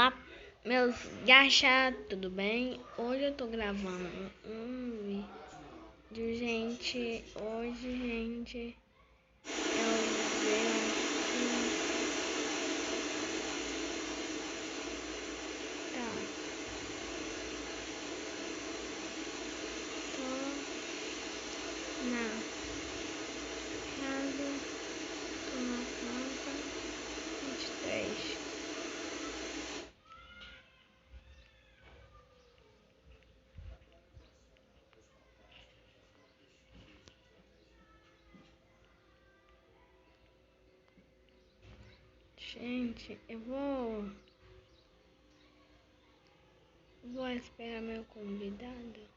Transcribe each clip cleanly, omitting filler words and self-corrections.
Olá, meus gacha, tudo bem? Hoje eu tô gravando um vídeo, gente. Hoje, gente, eu venho aqui. Tá, tô na casa, tô na planta 23. Gente, eu vou esperar meu convidado.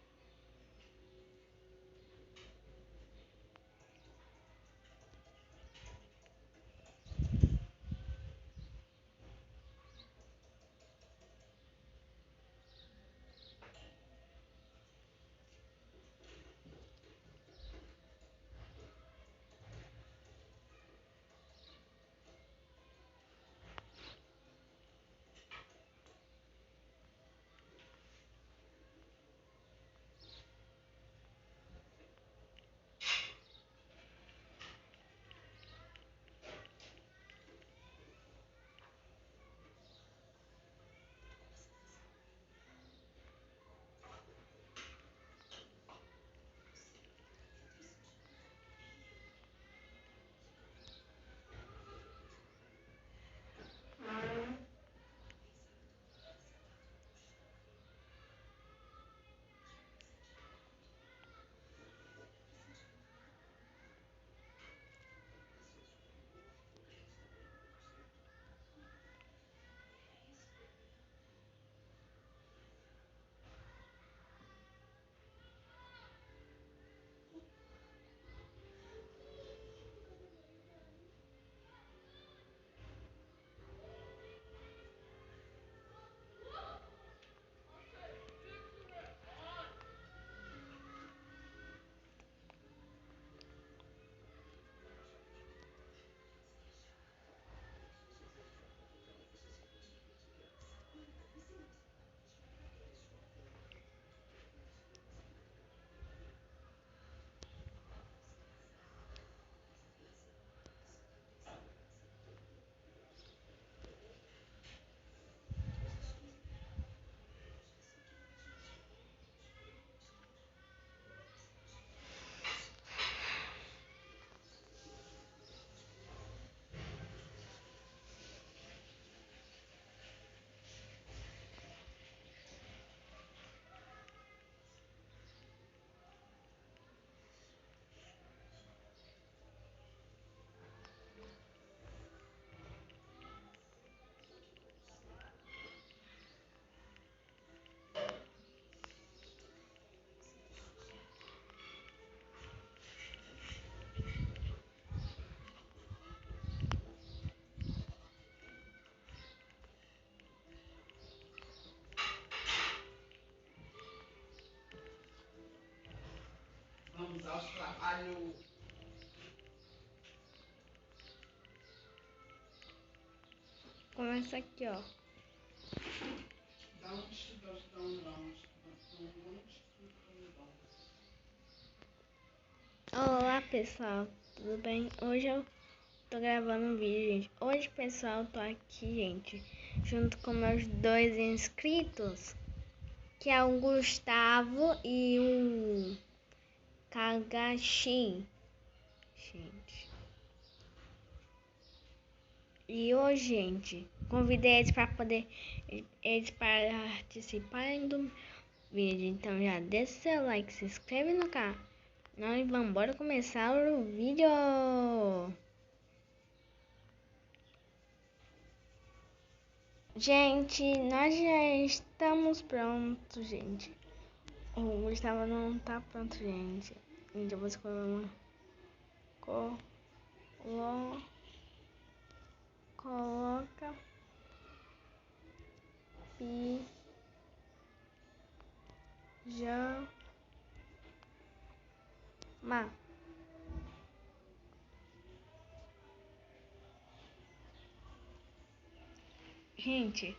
Vamos aos trabalhos. Começa aqui, ó. Olá, pessoal, tudo bem? Hoje eu tô gravando um vídeo, gente. Hoje, pessoal, tô aqui, gente, junto com meus dois inscritos, que é o Gustavo e o Kagashi, gente. E hoje, gente, convidei eles para participarem do vídeo. Então já deixa seu like, se inscreve no canal. Nós vamos embora começar o vídeo. Gente, nós já estamos prontos, gente. O Gustavo não tá pronto, gente. Gente, eu vou escolher uma. Coloca pijama. Gente,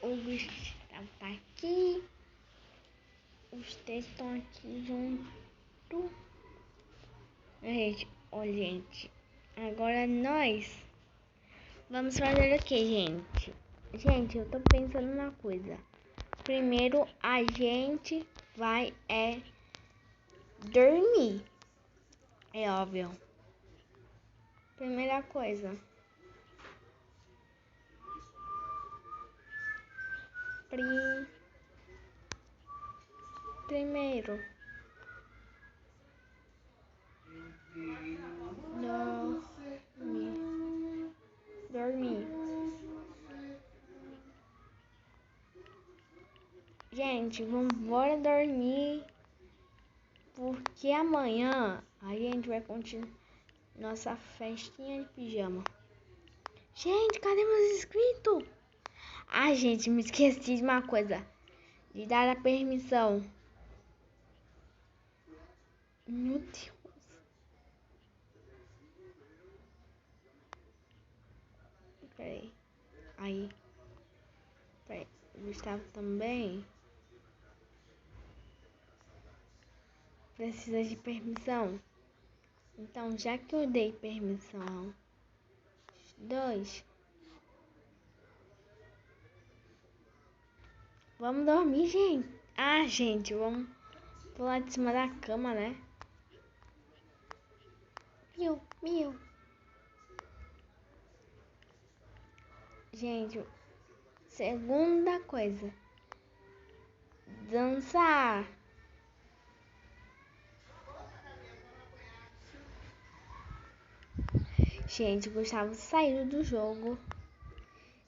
O Gustavo tá aqui. Os três estão aqui junto. Gente, olha, gente. Agora nós vamos fazer o que, gente? Gente, eu tô pensando numa coisa. Primeiro a gente vai dormir. É óbvio. Primeira coisa. Primeiro. Dormir. Gente, vamos embora dormir. Porque amanhã a gente vai continuar nossa festinha de pijama. Gente, cadê meus inscritos? Ah, gente, me esqueci de uma coisa. De dar a permissão. Meu Deus. Peraí. Aí. Peraí. O Gustavo também precisa de permissão. Então, já que eu dei permissão aos dois, vamos dormir, gente. Ah, gente, vamos pular de cima da cama, né? Meu. Gente, segunda coisa. Dançar. Gente, o Gustavo saiu do jogo.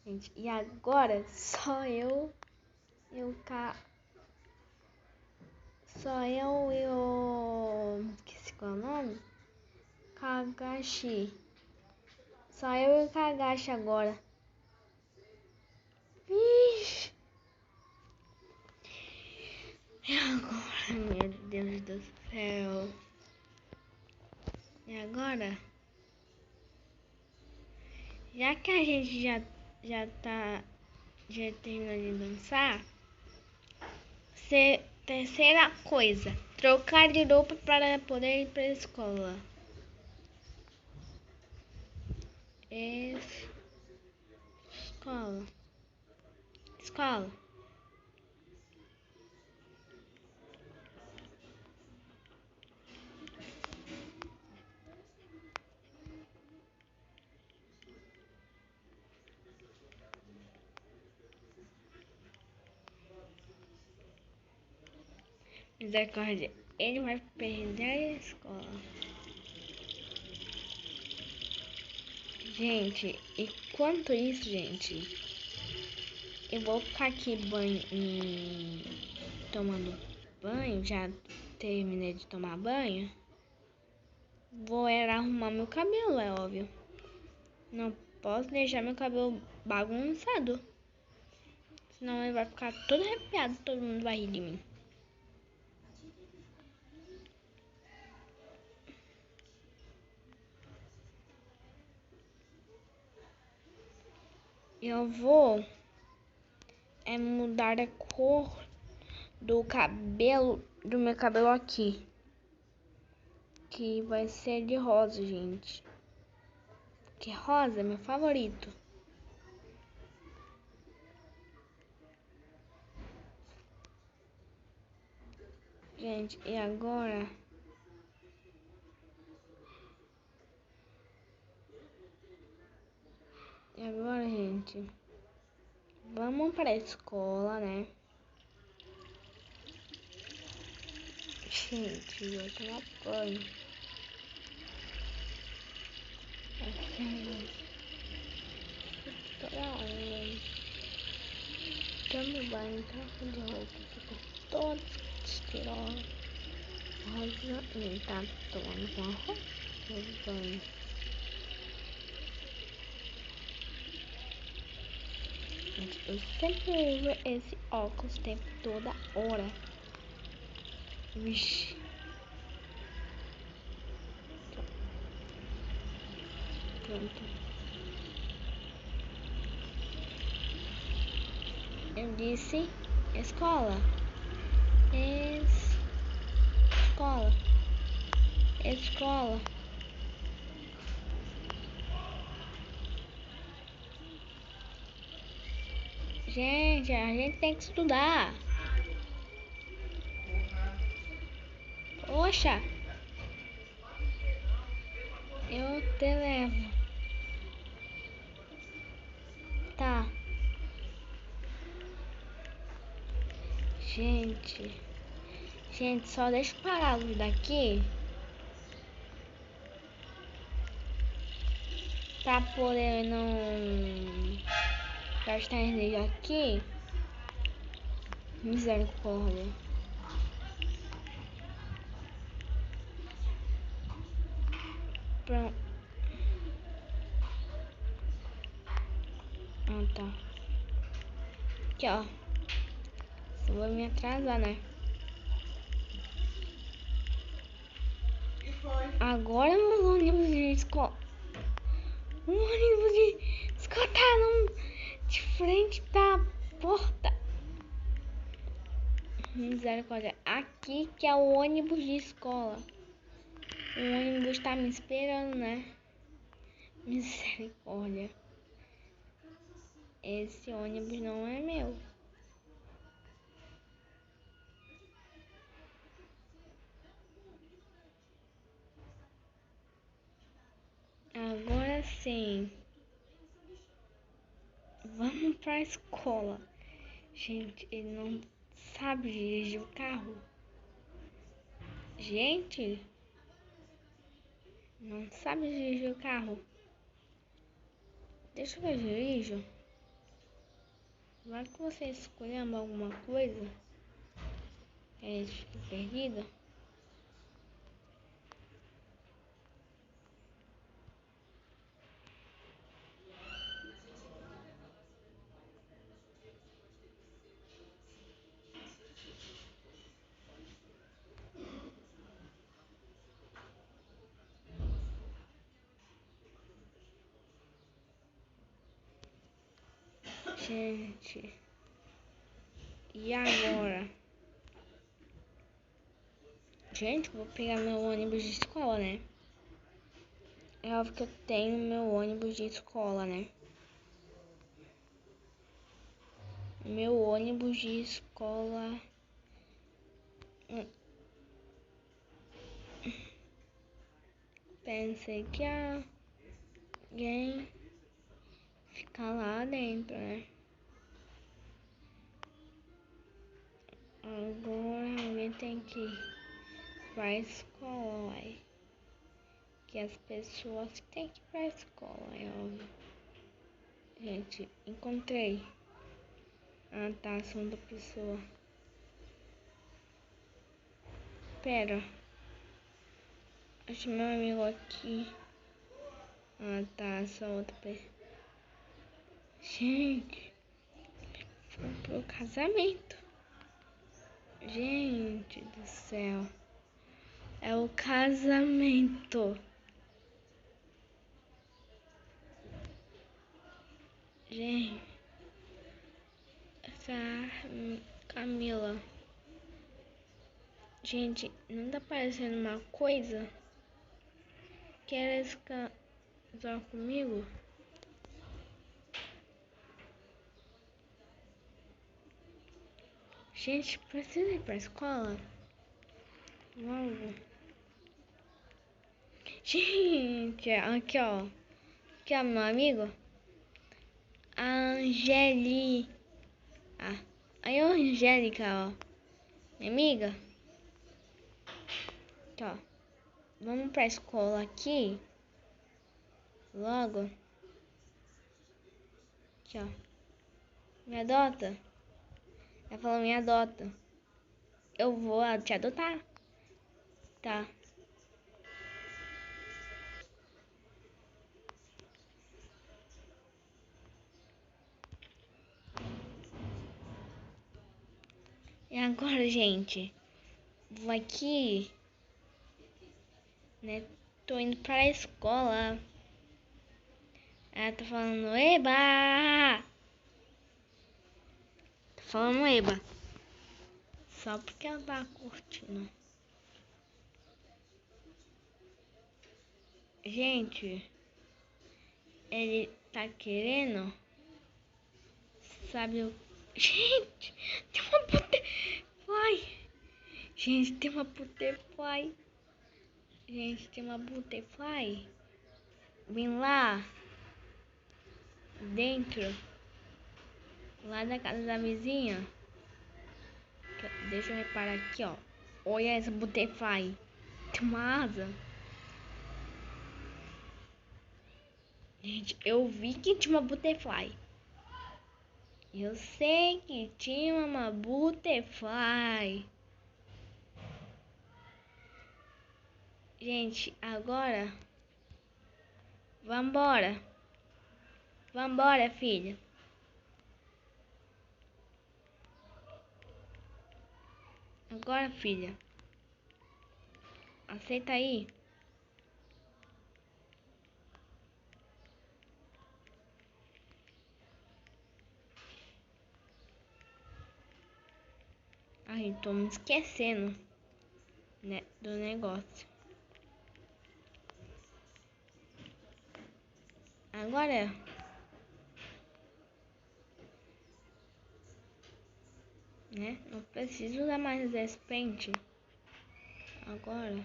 Gente, e agora só eu esqueci qual é o nome? Kagashi. Só eu e o Kagashi agora. Vixe. E agora, meu Deus do céu. E agora? Já que a gente já terminou de dançar, terceira coisa, trocar de roupa para poder ir para a escola. Escola. Misericórdia, ele vai perder a escola. Gente, enquanto isso, gente, eu vou ficar aqui tomando banho. Já terminei de tomar banho. Vou arrumar meu cabelo, é óbvio. Não posso deixar meu cabelo bagunçado. Senão ele vai ficar todo arrepiado, todo mundo vai rir de mim. Eu vou mudar a cor do meu cabelo aqui. Que vai ser de rosa, gente. Que rosa é meu favorito. Gente, e agora? Gente? Vamos para a escola, né? Gente, eu vou tomar banho. Toda hora. Tome banho, troca de roupa. Fica todo estiloso. Rosa, ele tá tomando com a roupa de banho. Gente, eu sempre uso esse óculos o tempo toda hora. Vixe. Pronto. Eu disse escola. Escola. Escola. Gente, a gente tem que estudar. Poxa, eu te levo. Tá. Gente, só deixa eu parar a luz daqui pra poder não gastar energia aqui. Misericórdia. Pronto. Ah, tá. Aqui, ó. Só vou me atrasar, né? Agora o ônibus de escola. O ônibus de escola tá de frente da porta. Misericórdia. Aqui que é o ônibus de escola. O ônibus tá me esperando, né? Misericórdia. Esse ônibus não é meu. Agora sim. Vamos pra escola. Gente, ele não sabe dirigir o carro. Gente, não sabe dirigir o carro. Deixa eu ver, dirijo. Vai que você escolheu alguma coisa. É, fica perdida. Gente, e agora? Gente, eu vou pegar meu ônibus de escola, né? É óbvio que eu tenho meu ônibus de escola, né? Meu ônibus de escola. Pensei que alguém ficar lá dentro, né? Agora alguém tem que ir pra escola, uai. Que as pessoas têm que ir pra escola, é óbvio. Gente, encontrei. Ah, tá, são da pessoa. Pera. Acho meu amigo aqui. Ah, tá, só outra pessoa. Gente, foi pro casamento. Gente do céu. É o casamento. Gente, essa Camila. Gente, não tá parecendo uma coisa? Quer casar comigo? Gente, precisa ir pra escola? Logo. Gente, aqui ó. Aqui ó, meu amigo. Angeli. Ah, aí ó, Angélica, ó. Minha amiga. Aqui, ó. Vamos pra escola aqui. Logo. Aqui, ó. Me adota. Ela falou, me adota. Eu vou te adotar. Tá. E agora, gente? Vou aqui, né? Tô indo pra escola. Ela tá falando, eba! falando eba. Só porque ela tá curtindo. Gente, ele tá querendo. Sabe o. Gente, tem uma butterfly. Gente, tem uma butterfly. Gente, tem uma butterfly. Vem lá. Dentro. Lá da casa da vizinha. Deixa eu reparar aqui, ó. Olha essa butterfly. Tem uma asa. Gente, eu vi que tinha uma butterfly. Eu sei que tinha uma butterfly. Gente, agora... Vambora. Vambora, filha. Agora, filha. Aceita aí. Ai, tô me esquecendo, né, do negócio. Agora, né, não preciso usar mais esse pente. Agora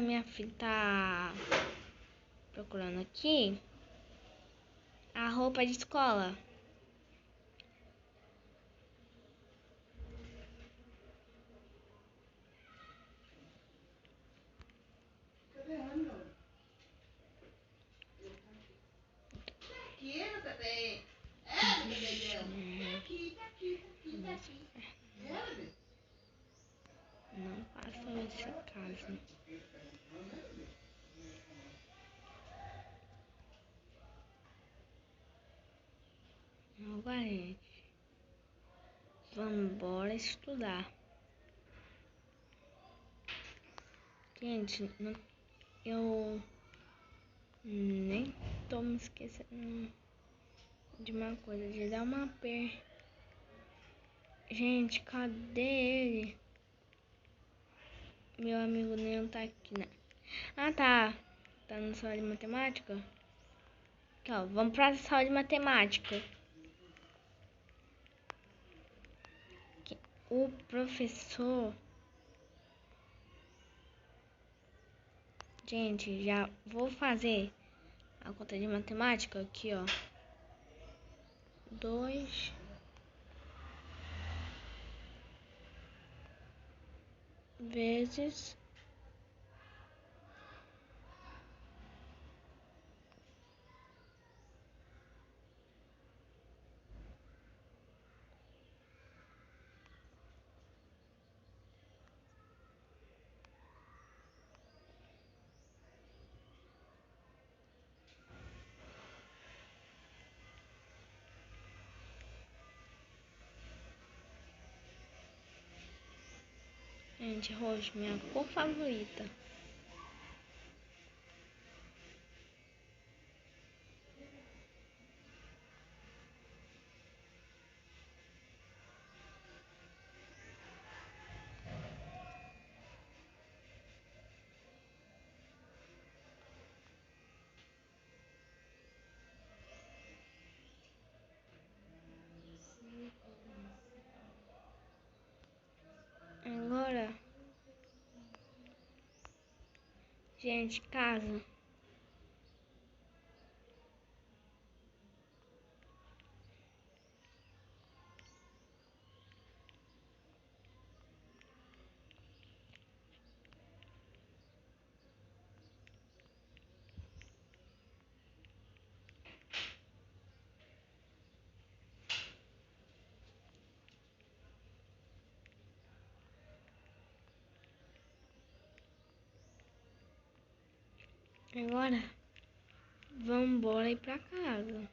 minha filha tá procurando aqui a roupa de escola. Não façam esse caso. Agora, gente, vamos embora estudar. Gente, eu nem tô me esquecendo de uma coisa, de dar uma Gente, cadê ele? Meu amigo Neo tá aqui, né? Ah, tá. Tá na sala de matemática? Aqui, ó. Vamos pra sala de matemática. O professor... Gente, já vou fazer a conta de matemática aqui, ó. 2 vezes... Gente, roxo, minha cor favorita. Agora... Gente, casa. Agora... Vamos embora ir pra casa.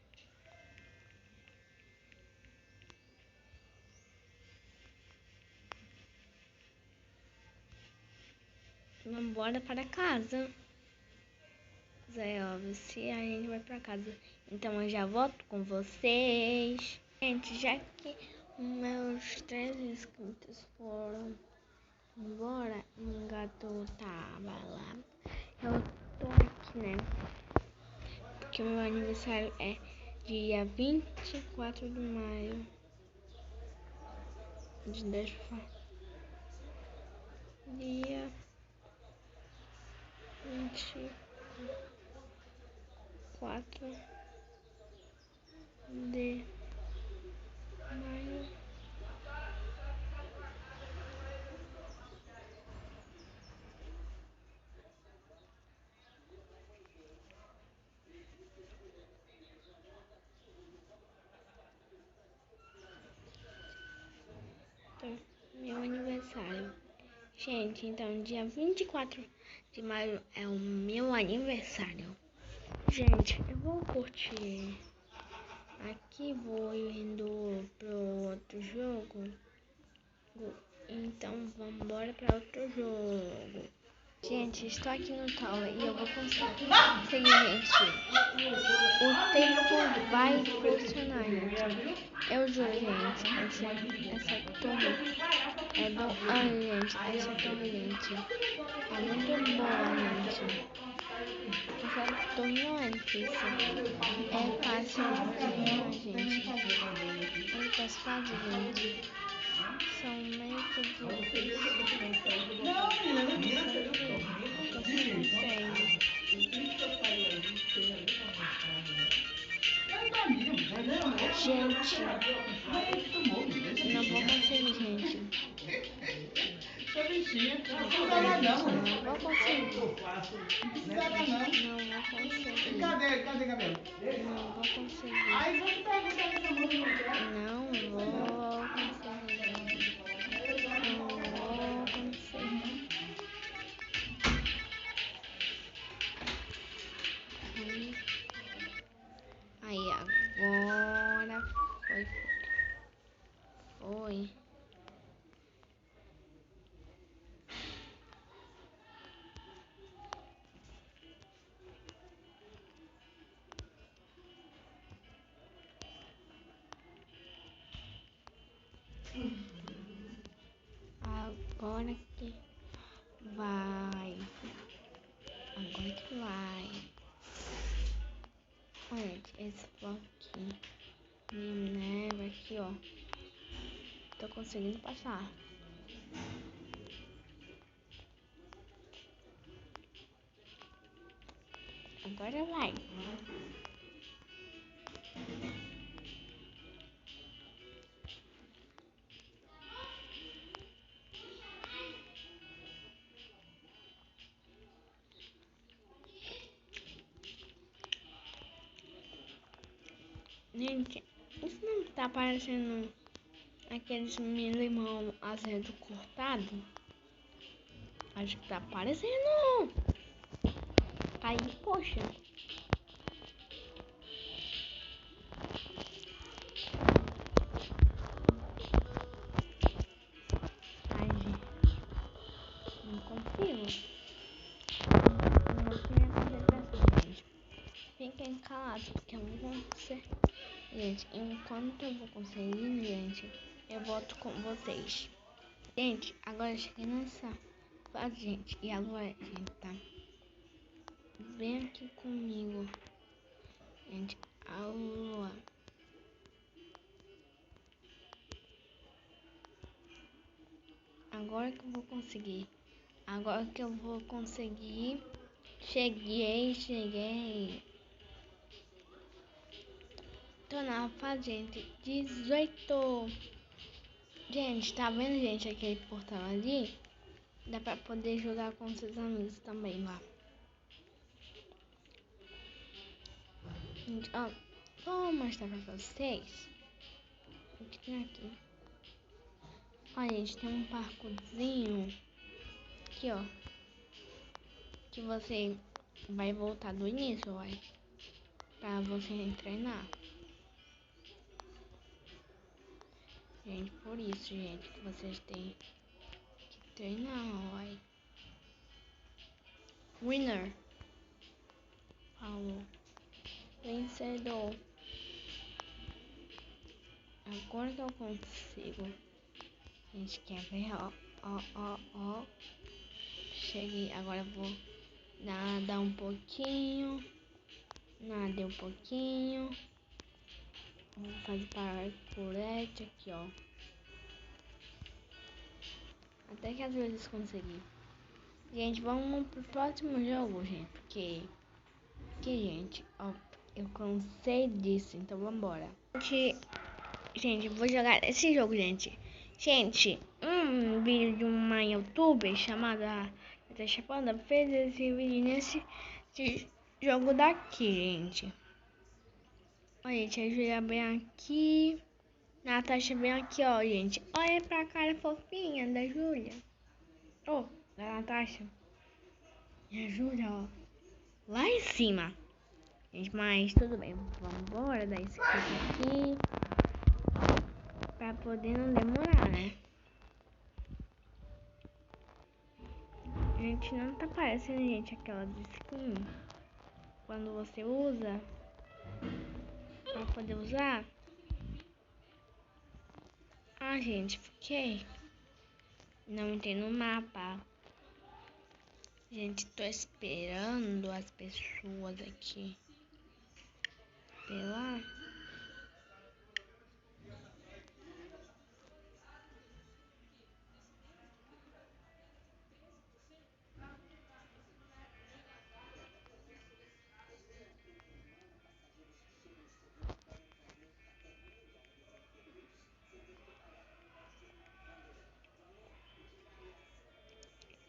Vamos embora para casa. Zé Elvis, se a gente vai pra casa. Então eu já volto com vocês. Gente, já que meus 3 inscritos foram embora, o gato tava lá. Eu tô aqui, né? Porque o meu aniversário é dia 24 de maio. Deixa eu falar. Dia 24 de maio. Então, meu aniversário. Gente, então dia 24 de maio é o meu aniversário. Gente, eu vou curtir aqui, vou indo pro outro jogo. Então vamos embora para outro jogo. Gente, estou aqui no Tower e eu vou conseguir, gente. O tempo vai funcionar, gente. Eu juro, gente. Essa torre é do... Ai, gente, essa torre, gente, é muito boa, gente. Essa torre não é difícil. É fácil de ganhar, gente. Muitas fases, gente, são meio que difíceis. Gente, não vou conseguir, gente. Não vou conseguir. Não vou conseguir. Cadê Gabriel? Não vou conseguir. Aí você pergunta essa música. Não vou conseguir. Não vou conseguir. Aí agora foi. Agora que vai. Agora que vai. Olha, gente, esse bloquinho. Neve aqui, ó. Tô conseguindo passar. Agora vai. Gente, isso não tá parecendo aqueles limão azedo cortado? Acho que tá parecendo. Aí, poxa. Ai, gente, não confio. Não vou querer fazer pressão, gente. Fiquem calados, porque eu não vou conseguir. Gente, enquanto eu vou conseguir, gente, eu volto com vocês. Gente, agora eu cheguei nessa fase, gente. E a lua, gente, tá? Vem aqui comigo. Gente, a lua. Agora que eu vou conseguir. Agora que eu vou conseguir. Cheguei. Tô na fase, gente, 18. Gente, tá vendo, gente, aquele portal ali? Dá pra poder jogar com seus amigos também lá. Gente, ó, vou mostrar pra vocês o que tem aqui. Olha, gente, tem um parkourzinho aqui, ó, que você vai voltar do início, ó, pra você treinar. Gente, por isso, gente, que vocês têm que treinar, ó. Winner. Alô. Vencedor. Agora que eu consigo. A gente quer ver, ó. Cheguei, agora eu vou nadar um pouquinho. Nadei um pouquinho. Vou fazer parkourete aqui, ó. Até que às vezes consegui. Gente, vamos pro próximo jogo, gente. Porque gente, ó, eu cansei disso, então vambora. Gente, eu vou jogar esse jogo, gente. Gente, um vídeo de uma youtuber chamada Natasha Panda fez esse vídeo nesse jogo daqui, gente. Olha, gente, a Júlia bem aqui. Natasha bem aqui, ó, gente. Olha pra cara fofinha da Júlia. Oh, da Natasha. E a Júlia, ó, lá em cima. Gente, mas tudo bem. Vamos embora dar esse clique aqui. Pra poder não demorar, né? Gente, não tá parecendo, gente, aquelas skins. Quando você usa, pra poder usar. Ah, gente, fiquei. Não tem no mapa. Gente, tô esperando as pessoas aqui. Pela.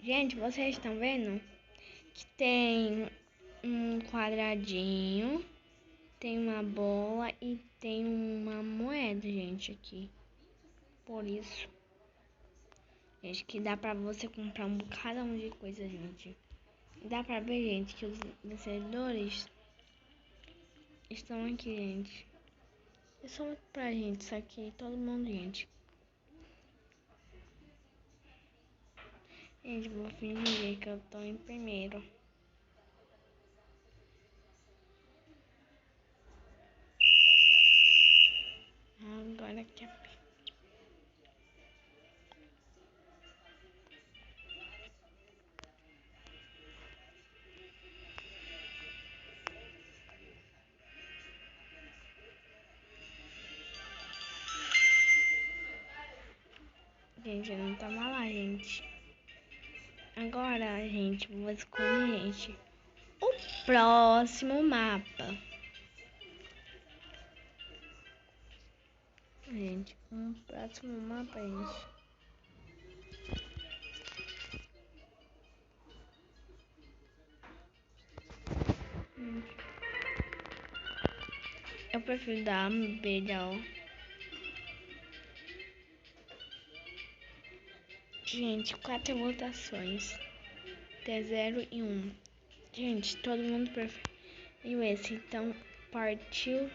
Gente, vocês estão vendo que tem um quadradinho, tem uma bola e tem uma moeda, gente, aqui. Por isso, gente, que dá pra você comprar um bocadão de coisa, gente. Dá pra ver, gente, que os vencedores estão aqui, gente. É só pra gente, isso aqui, todo mundo, gente. Gente, vou fingir que eu tô em primeiro. Agora que é. Gente, eu não tava lá, gente. Agora, gente, vou escolher, gente, o próximo mapa. Gente, um próximo mapa, gente. Eu prefiro dar um beijão. Gente, 4 votações. T0 e 1. Gente, todo mundo preferiu esse. Então, partiu.